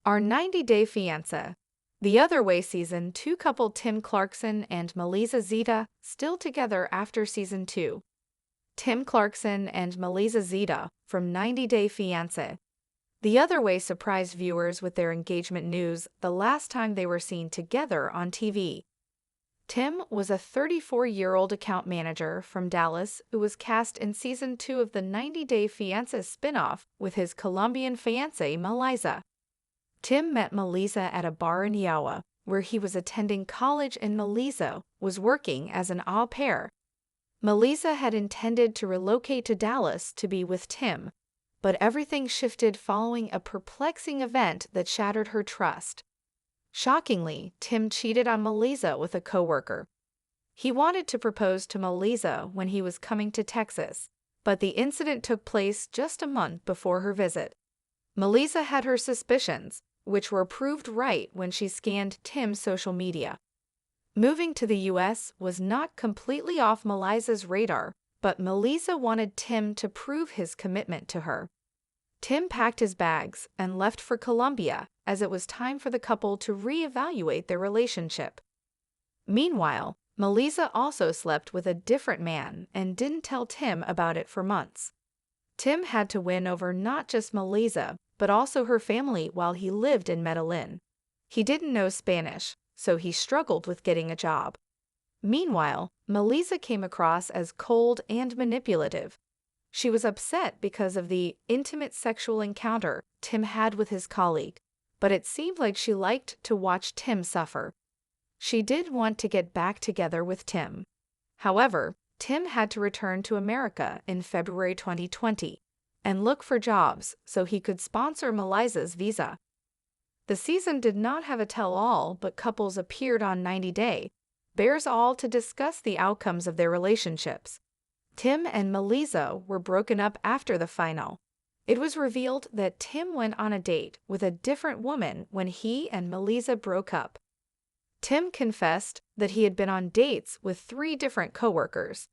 Our 90-Day Fiancé. The Other Way Season 2 couple Tim Clarkson and Melyza Zeta still together after Season 2. Tim Clarkson and Melyza Zeta from 90-Day Fiancé. The Other Way surprised viewers with their engagement news the last time they were seen together on TV. Tim was a 34-year-old account manager from Dallas who was cast in Season 2 of the 90-Day Fiancé spin-off with his Colombian fiancée Melyza. Tim met Melyza at a bar in Yawa, where he was attending college, and Melyza was working as an au pair. Melyza had intended to relocate to Dallas to be with Tim, but everything shifted following a perplexing event that shattered her trust. Shockingly, Tim cheated on Melyza with a coworker. He wanted to propose to Melyza when he was coming to Texas, but the incident took place just a month before her visit. Melyza had her suspicions, which were proved right when she scanned Tim's social media. Moving to the U.S. was not completely off Melyza's radar, but Melyza wanted Tim to prove his commitment to her. Tim packed his bags and left for Colombia, as it was time for the couple to reevaluate their relationship. Meanwhile, Melyza also slept with a different man and didn't tell Tim about it for months. Tim had to win over not just Melyza, but also her family while he lived in Medellin. He didn't know Spanish, so he struggled with getting a job. Meanwhile, Melyza came across as cold and manipulative. She was upset because of the intimate sexual encounter Tim had with his colleague, but it seemed like she liked to watch Tim suffer. She did want to get back together with Tim. However, Tim had to return to America in February 2020 and look for jobs so he could sponsor Melyza's visa. The season did not have a tell-all, but couples appeared on 90-Day Bears all to discuss the outcomes of their relationships. Tim and Melyza were broken up after the final. It was revealed that Tim went on a date with a different woman when he and Melyza broke up. Tim confessed that he had been on dates with 3 different coworkers.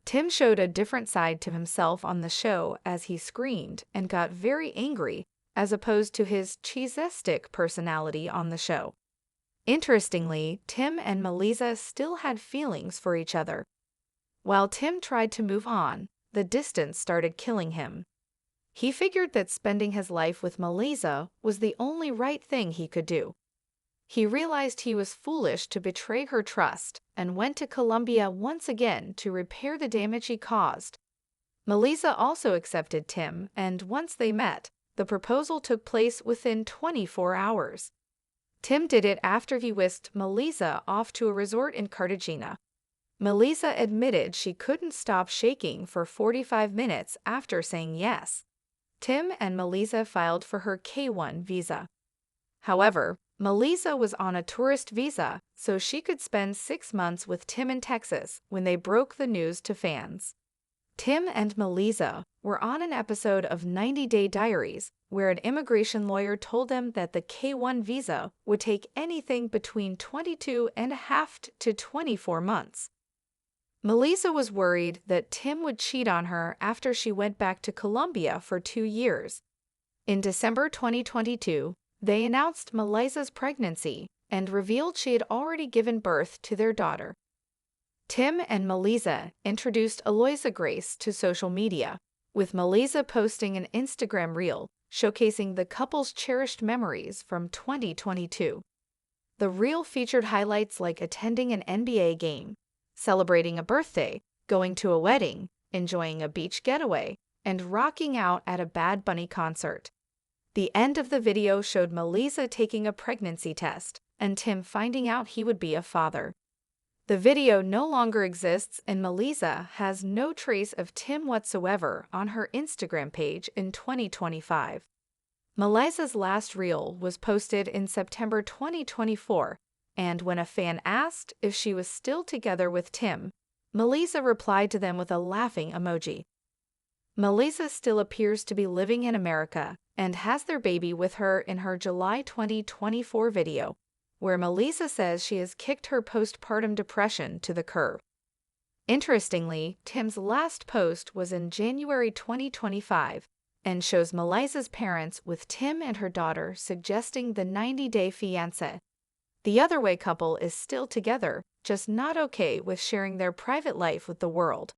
Tim showed a different side to himself on the show as he screamed and got very angry, as opposed to his cheesesteak personality on the show. Interestingly, Tim and Melyza still had feelings for each other. While Tim tried to move on, the distance started killing him. He figured that spending his life with Melyza was the only right thing he could do. He realized he was foolish to betray her trust and went to Colombia once again to repair the damage he caused. Melyza also accepted Tim, and once they met, the proposal took place within 24 hours. Tim did it after he whisked Melyza off to a resort in Cartagena. Melyza admitted she couldn't stop shaking for 45 minutes after saying yes. Tim and Melyza filed for her K-1 visa. However, Melyza was on a tourist visa, so she could spend 6 months with Tim in Texas when they broke the news to fans. Tim and Melyza were on an episode of 90-Day Diaries, where an immigration lawyer told them that the K-1 visa would take anything between 22.5 to 24 months. Melyza was worried that Tim would cheat on her after she went back to Colombia for 2 years. In December 2022, they announced Melyza's pregnancy and revealed she had already given birth to their daughter. Tim and Melyza introduced Eloisa Grace to social media, with Melyza posting an Instagram reel showcasing the couple's cherished memories from 2022. The reel featured highlights like attending an NBA game, celebrating a birthday, going to a wedding, enjoying a beach getaway, and rocking out at a Bad Bunny concert. The end of the video showed Melyza taking a pregnancy test and Tim finding out he would be a father. The video no longer exists, and Melyza has no trace of Tim whatsoever on her Instagram page in 2025. Melyza's last reel was posted in September 2024, and when a fan asked if she was still together with Tim, Melyza replied to them with a laughing emoji. Melyza still appears to be living in America and has their baby with her in her July 2024 video, where Melyza says she has kicked her postpartum depression to the curb. Interestingly, Tim's last post was in January 2025, and shows Melyza's parents with Tim and her daughter suggesting the 90-day fiancé. The other way couple is still together, just not okay with sharing their private life with the world.